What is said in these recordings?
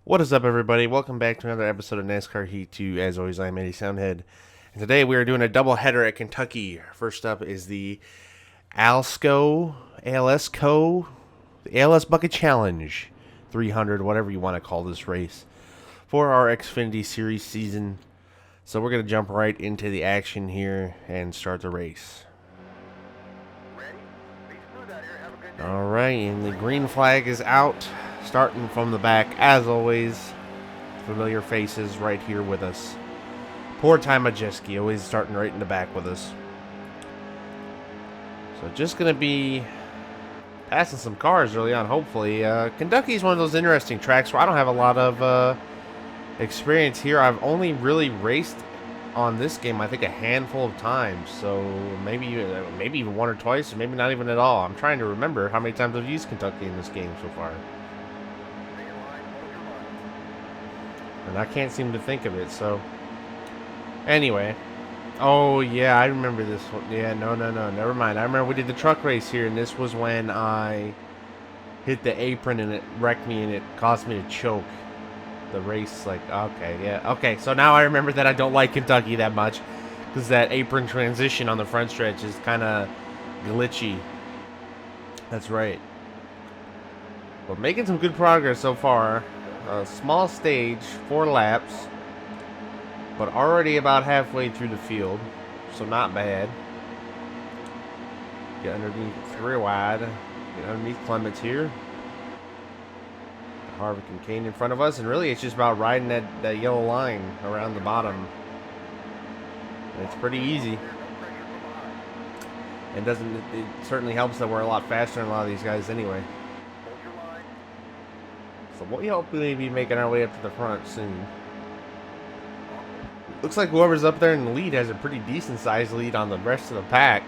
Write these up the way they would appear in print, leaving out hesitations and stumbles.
What is up, everybody? Welcome back to another episode of NASCAR Heat 2. As always, I'm Eddie Soundhead. And today we are doing a double header at Kentucky. First up is the ALSCO, the ALS Bucket Challenge 300, whatever you want to call this race, for our Xfinity Series season. So we're going to jump right into the action here and start the race. Alright, and the green flag is out. Starting from the back, as always, familiar faces right here with us. Poor Ty Majeski, always starting right in the back with us. So just going to be passing some cars early on, hopefully. Kentucky is one of those interesting tracks where I don't have a lot of experience here. I've only really raced on this game, I think, a handful of times. So maybe even one or twice, or maybe not even at all. I'm trying to remember how many times I've used Kentucky in this game so far. And I can't seem to think of it, so. Anyway. Oh, yeah, I remember this one. Yeah, no, never mind. I remember we did the truck race here, and this was when I hit the apron and it wrecked me and it caused me to choke. The race, like, okay, yeah. Okay, so now I remember that I don't like Kentucky that much, because that apron transition on the front stretch is kind of glitchy. That's right. But making some good progress so far. A small stage, 4 laps, but already about halfway through the field, so not bad. Get underneath 3 wide, get underneath Clements here. Harvick and Kane in front of us, and really it's just about riding that yellow line around the bottom. And it's pretty easy. It certainly helps that we're a lot faster than a lot of these guys anyway. So we'll hopefully be making our way up to the front soon. Looks like whoever's up there in the lead has a pretty decent sized lead on the rest of the pack.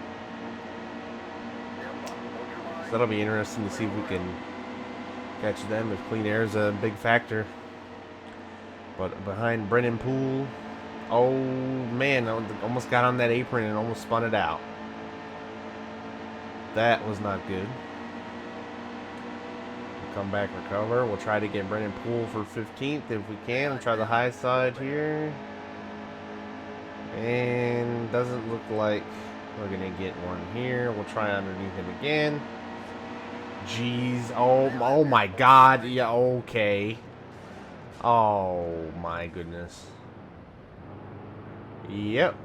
So that'll be interesting to see if we can catch them, if clean air is a big factor. But behind Brennan Poole, oh man, almost got on that apron and almost spun it out. That was not good. Come back, recover. We'll try to get Brennan Poole for 15th if we can. Try the high side here. And doesn't look like we're going to get one here. We'll try underneath it again. Jeez. Oh my God. Yeah, okay. Oh my goodness. Yep.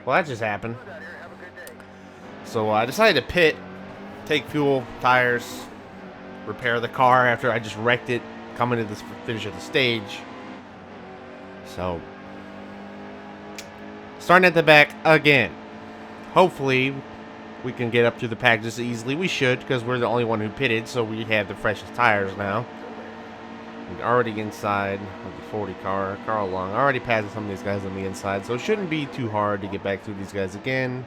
Well, that just happened. So I decided to pit. Take fuel, tires, repair the car after I just wrecked it coming to the finish of the stage. So, starting at the back again. Hopefully, we can get up to the pack just as easily. We should, because we're the only one who pitted, so we have the freshest tires now. We're already inside of the 40 car. Carl Long already passing some of these guys on the inside, so it shouldn't be too hard to get back through these guys again.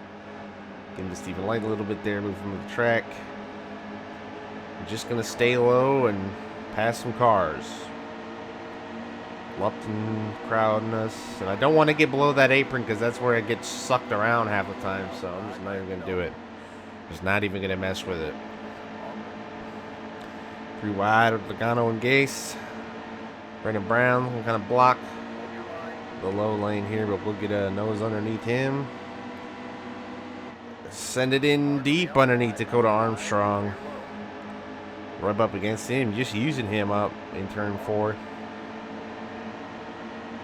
Give him to Stephen Light a little bit there, move him to the track. We're just going to stay low and pass some cars. Lupton crowding us. And I don't want to get below that apron because that's where it gets sucked around half the time. So I'm just not even going to do it. Just not even going to mess with it. 3 wide with Logano and Gase. Brandon Brown will kind of block the low lane here, but we'll get a nose underneath him. Send it in deep underneath Dakota Armstrong. Rub up against him, just using him up in turn 4.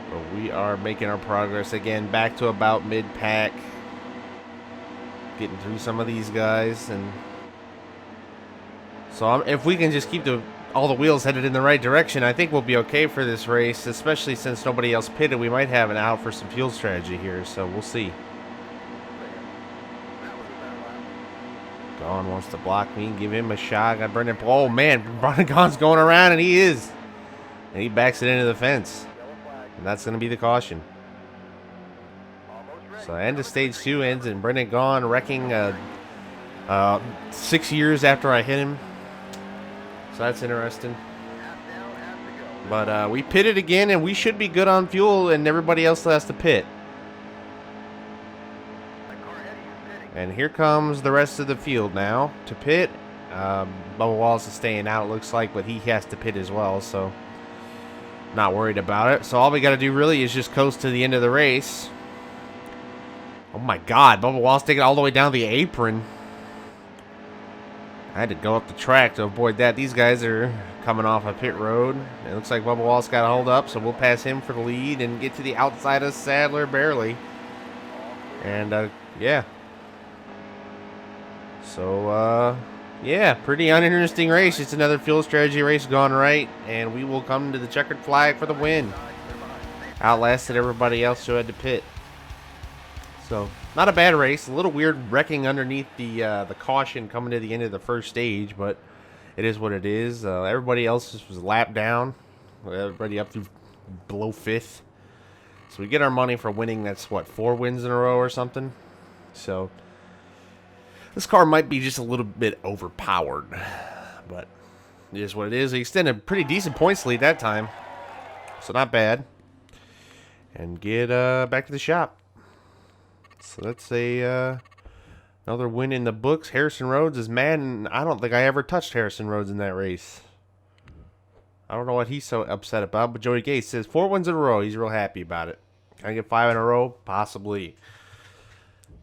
But we are making our progress again, back to about mid-pack. Getting through some of these guys, and so if we can just keep all the wheels headed in the right direction, I think we'll be okay for this race, especially since nobody else pitted. We might have an out for some fuel strategy here, so we'll see. Gone wants to block me, give him a shot. Got Brendan. Oh man, Brendan Gaughan's going around, and he is. And he backs it into the fence. And that's going to be the caution. So end of stage 2 ends, and Brendan Gaughan wrecking 6 years after I hit him. So that's interesting. But we pitted again, and we should be good on fuel, and everybody else has to pit. And here comes the rest of the field now to pit Bubba Wallace is staying out, it looks like, but he has to pit as well, so not worried about it. So all we got to do really is just coast to the end of the race. Oh my God, Bubba Wallace taking it all the way down the apron. I had to go up the track to avoid that. These guys are coming off a pit road. It looks like Bubba Wallace got to hold up, so we'll pass him for the lead and get to the outside of Sadler barely. And, yeah. So, yeah, pretty uninteresting race. It's another fuel strategy race gone right, and we will come to the checkered flag for the win. Outlasted everybody else who had to pit. So, not a bad race. A little weird wrecking underneath the caution coming to the end of the first stage, but it is what it is. Everybody else just was lapped down. Everybody up through below 5th. So we get our money for winning. That's, what, 4 wins in a row or something? So this car might be just a little bit overpowered, but it is what it is. He extended a pretty decent points lead that time, so not bad. And get back to the shop. So that's another win in the books. Harrison Rhodes is mad, and I don't think I ever touched Harrison Rhodes in that race. I don't know what he's so upset about, but Joey Gates says 4 wins in a row. He's real happy about it. Can I get 5 in a row? Possibly.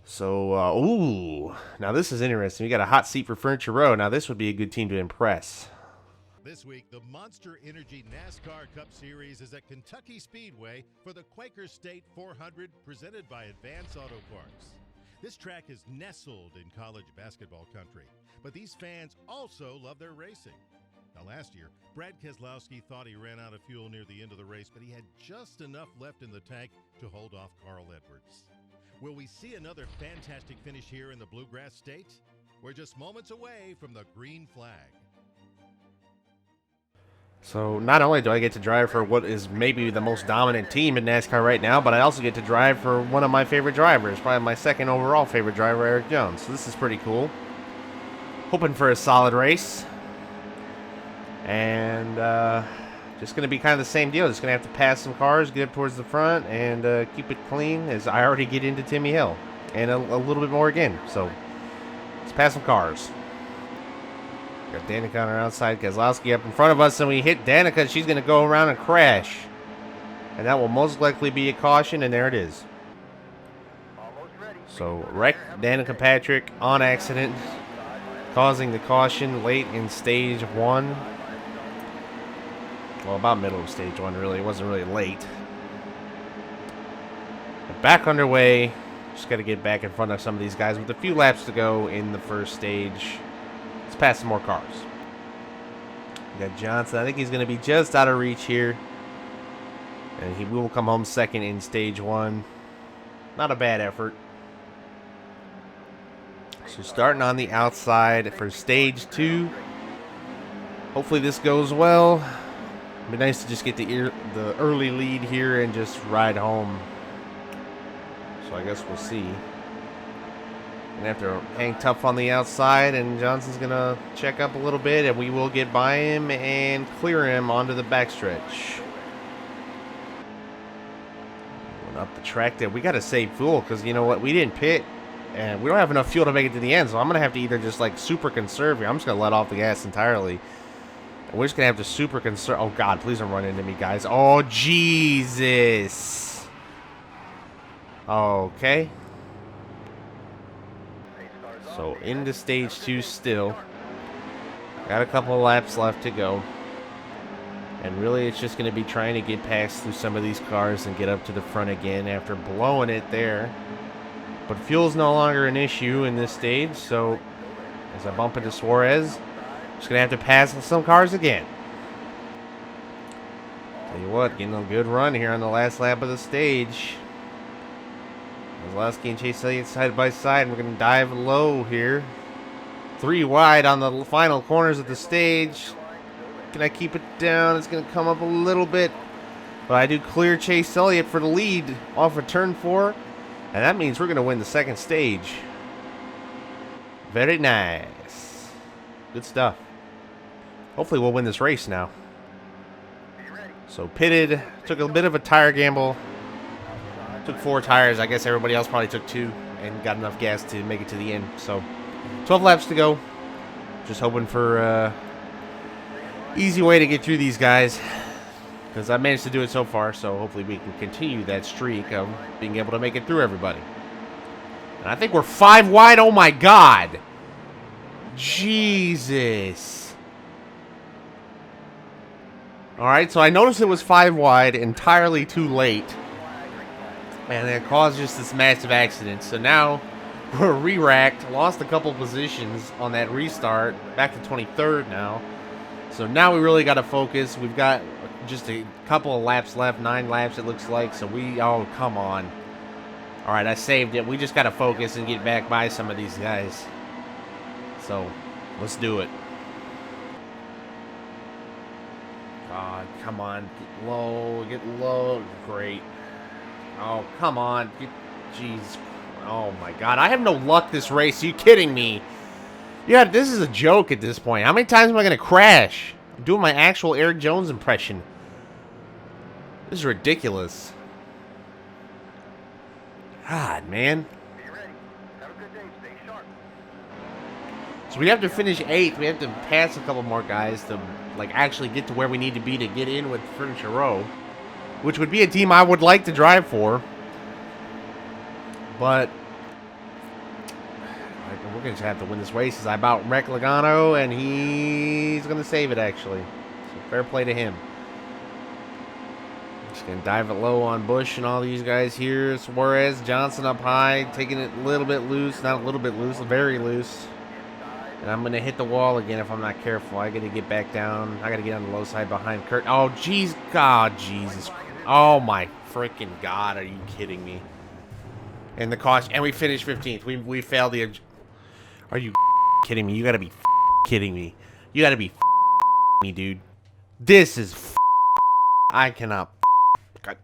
So, ooh. Now this is interesting. We got a hot seat for Furniture Row. Now this would be a good team to impress. This week, the Monster Energy NASCAR Cup Series is at Kentucky Speedway for the Quaker State 400 presented by Advance Auto Parts. This track is nestled in college basketball country, but these fans also love their racing. Now last year, Brad Keselowski thought he ran out of fuel near the end of the race, but he had just enough left in the tank to hold off Carl Edwards. Will we see another fantastic finish here in the Bluegrass State? We're just moments away from the green flag. So not only do I get to drive for what is maybe the most dominant team in NASCAR right now, but I also get to drive for one of my favorite drivers, probably my second overall favorite driver, Eric Jones. So this is pretty cool. Hoping for a solid race. And just going to be kind of the same deal. Just going to have to pass some cars, get up towards the front, and keep it clean as I already get into Timmy Hill. And a little bit more again. So let's pass some cars. Got Danica on our outside, Keselowski up in front of us, and we hit Danica. She's going to go around and crash. And that will most likely be a caution, and there it is. So, wreck Danica Patrick on accident, causing the caution late in stage 1. Well, about middle of stage 1, really. It wasn't really late. But back underway. Just got to get back in front of some of these guys with a few laps to go in the first stage. Let's pass some more cars. We got Johnson. I think he's going to be just out of reach here. And he will come home second in stage 1. Not a bad effort. So starting on the outside for stage 2. Hopefully this goes well. It'd be nice to just get the early lead here and just ride home. So I guess we'll see. Gonna have to hang tough on the outside, and Johnson's gonna check up a little bit, and we will get by him and clear him onto the backstretch. Going up the track there. We gotta save fuel because you know what? We didn't pit, and we don't have enough fuel to make it to the end. So I'm gonna have to either just like super conserve here. I'm just gonna let off the gas entirely. And we're just gonna have to super conserve. Oh God, please don't run into me, guys. Oh Jesus. Okay. So into stage 2 still. Got a couple of laps left to go. And really it's just going to be trying to get past through some of these cars and get up to the front again after blowing it there. But fuel's no longer an issue in this stage. So as I bump into Suarez, just going to have to pass some cars again. Tell you what, getting a good run here on the last lap of the stage. Keselowski and Chase Elliott side by side. We're going to dive low here. 3 wide on the final corners of the stage. Can I keep it down? It's going to come up a little bit. But I do clear Chase Elliott for the lead off of turn 4. And that means we're going to win the second stage. Very nice. Good stuff. Hopefully we'll win this race now. So pitted. Took a bit of a tire gamble. Took 4 tires. I guess everybody else probably took 2 and got enough gas to make it to the end. So 12 laps to go. Just hoping for easy way to get through these guys. Because I managed to do it so far, so hopefully we can continue that streak of being able to make it through everybody. And I think we're 5 wide. Oh my God. Jesus. Alright, so I noticed it was 5 wide entirely too late. And it caused just this massive accident. So now we're re-racked, lost a couple positions on that restart, back to 23rd now. So now we really got to focus. We've got just a couple of laps left, 9 laps it looks like. So oh, come on. All right, I saved it. We just got to focus and get back by some of these guys. So let's do it. God, come on. Get low. Great. Oh, come on. Jeez. Oh, my God. I have no luck this race. Are you kidding me? Yeah, this is a joke at this point. How many times am I going to crash? I'm doing my actual Eric Jones impression. This is ridiculous. God, man. Be ready. Have a good day. Stay sharp. So we have to finish 8th. We have to pass a couple more guys to, like, actually get to where we need to be to get in with Furniture Row. Which would be a team I would like to drive for. But we're going to have to win this race. I about wrecked Logano, and he's going to save it, actually. So fair play to him. Just going to dive it low on Bush and all these guys here. Suarez, Johnson up high, taking it a little bit loose. Not a little bit loose, very loose. And I'm going to hit the wall again if I'm not careful. I got to get back down. I got to get on the low side behind Kurt. Oh, jeez. God, Jesus. Oh, my freaking God. Are you kidding me? And the caution. And we finished 15th. We failed the... Are you kidding me? You got to be kidding me. You got to be me, dude. This is... I cannot... God.